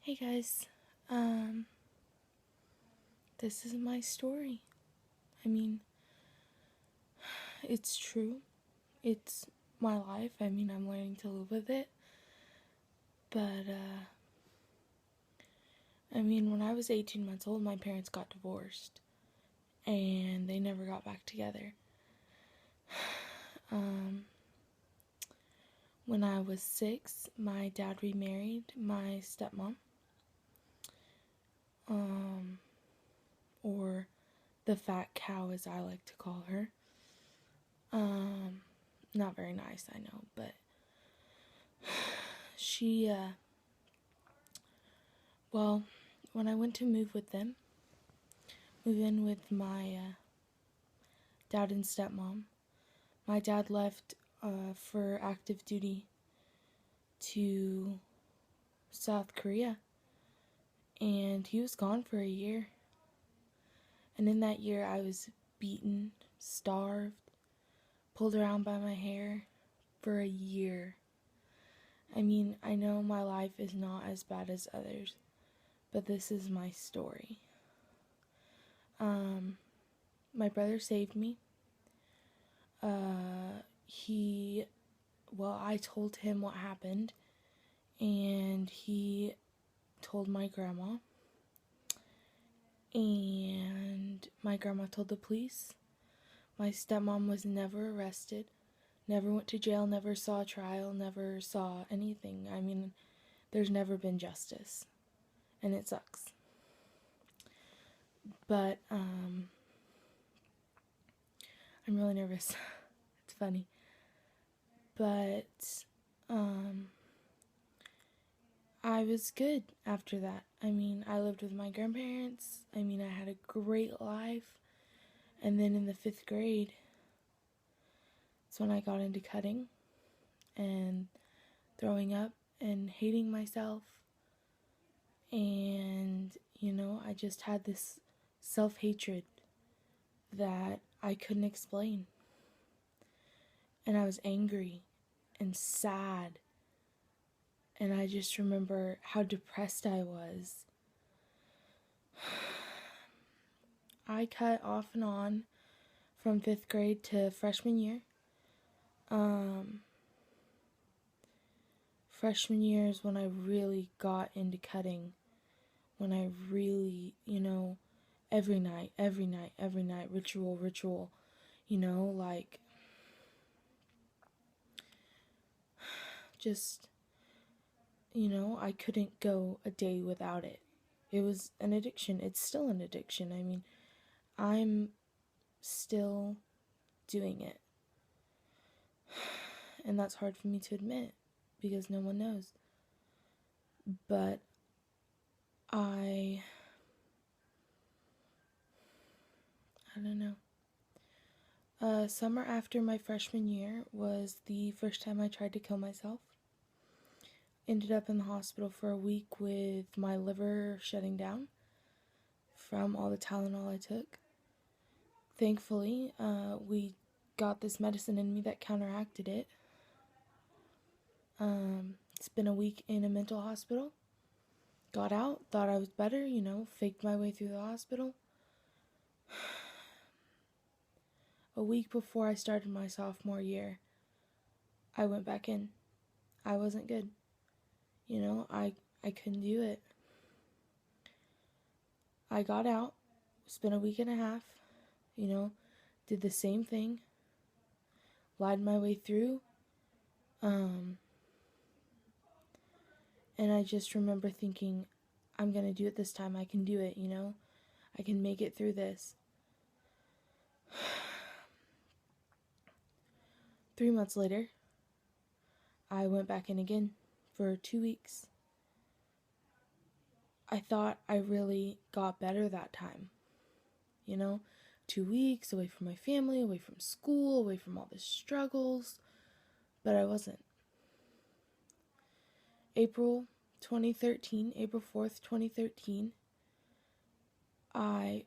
Hey guys, um, this is my story. I mean, it's true. It's my life. I'm learning to live with it. But, when I was 18 months old, my parents got divorced. And they never got back together. When I was 6, my dad remarried my stepmom. Or the fat cow, as I like to call her. Not very nice, I know, but she, when I went to move in with my dad and stepmom, my dad left for active duty to South Korea, and he was gone for a year. And in that year, I was beaten, starved, pulled around by my hair for a year. I know my life is not as bad as others, but this is my story. My brother saved me. I told him what happened, and he told my grandma, and my grandma told the police. My stepmom was never arrested, never went to jail, never saw a trial, never saw anything. There's never been justice, and it sucks. But, I'm really nervous. It's funny. But, I was good after that. I lived with my grandparents. I had a great life. And then in the 5th grade, that's when I got into cutting and throwing up and hating myself. And, I just had this self-hatred that I couldn't explain. And I was angry and sad. And I just remember how depressed I was. I cut off and on from 5th grade to freshman year. Freshman year is when I really got into cutting. When I really, every night, ritual, just, I couldn't go a day without it. It was an addiction. It's still an addiction. I'm still doing it. And that's hard for me to admit because no one knows. But I don't know. Summer after my freshman year was the first time I tried to kill myself. Ended up in the hospital for a week with my liver shutting down from all the Tylenol I took. Thankfully, we got this medicine in me that counteracted it. It's been a week in a mental hospital. Got out, thought I was better, faked my way through the hospital. A week before I started my sophomore year, I went back in. I wasn't good. I couldn't do it. I got out, spent a week and a half, did the same thing, lied my way through, and I just remember thinking, I'm gonna do it this time, I can do it, I can make it through this. 3 months later, I went back in again for 2 weeks. I thought I really got better that time. 2 weeks away from my family, away from school, away from all the struggles. But I wasn't. April 4th, 2013, I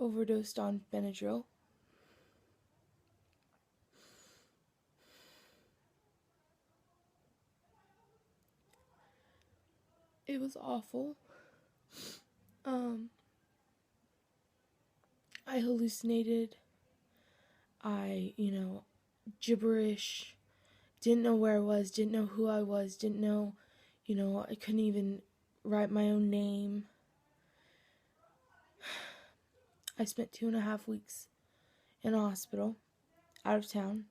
overdosed on Benadryl. It was awful. I hallucinated. I, gibberish. Didn't know where I was, didn't know who I was, didn't know, I couldn't even write my own name. I spent 2.5 weeks in a hospital, out of town.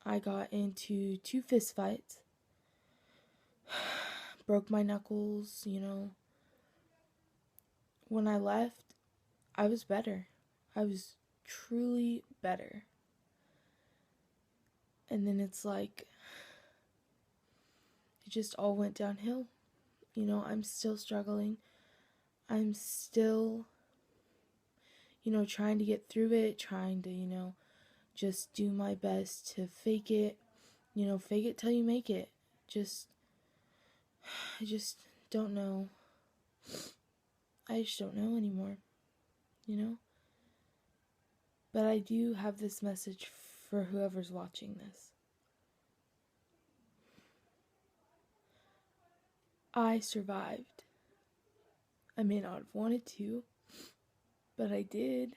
I got into 2 fist fights. Broke my knuckles, When I left, I was better. I was truly better. And then it's like, it just all went downhill. I'm still struggling. I'm still, trying to get through it, trying to, just do my best to fake it. Fake it till you make it. I just don't know. I just don't know anymore, But I do have this message for whoever's watching this. I survived. I may not have wanted to, but I did.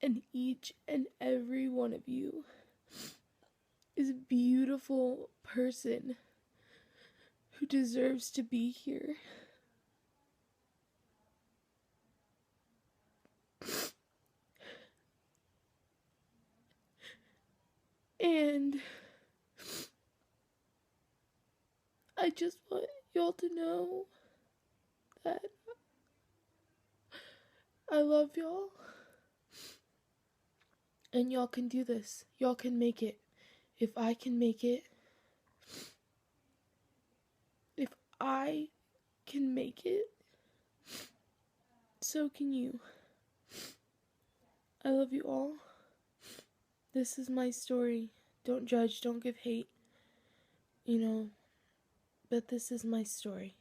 And each and every one of you is a beautiful person who deserves to be here. And I just want y'all to know that I love y'all. And y'all can do this. Y'all can make it. If I can make it, if I can make it, so can you. I love you all. This is my story. Don't judge, don't give hate. But this is my story.